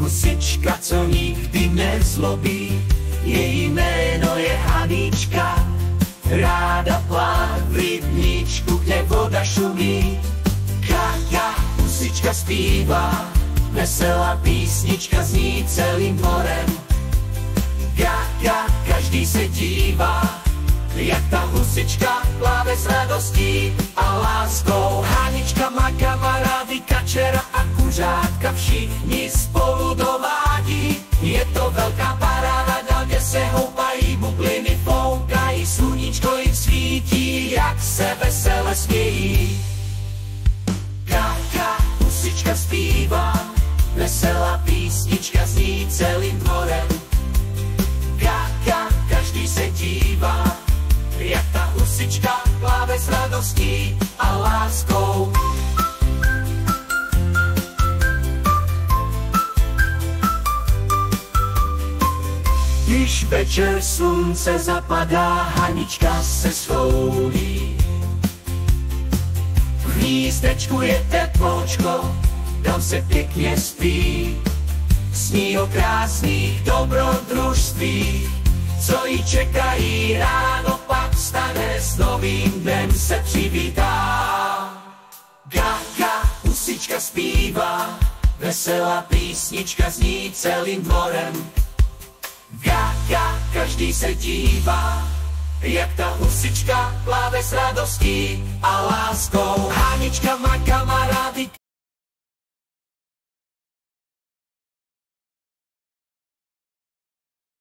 husička, co nikdy nezlobí. Její jméno je Hanička, ráda pláv v rybníčku, kde voda šumí. Káťa, husička zpívá, veselá písnička zní celým dvorem. Káťa, každý se dívá, jak ta husička pláve s radostí a láskou. Hanička má kamarády, kačera a kuřátka, všichni spolu dovádí. Je to velká paráda, kde se houpají, bubliny foukají, sluníčko jim svítí, jak se vesele smějí. Káťa, husička zpívá, veselá písnička zní celým dvorem. Káťa, každý se dívá, jak ta husička pláve s radostí a láskou. Když večer slunce zapadá, Hanička se schoulí. V hnízdečku je teplóčko, tam se pěkně spí. Sní o krásných dobrodružstvích, co jí čekají ráno, pak vstane s novým dnem se přivítá. Gáka, husička zpívá, veselá písnička zní celým dvorem. Gáka, každý se dívá, jak ta husička pláve s radostí a láskou. Hanička má kamarády.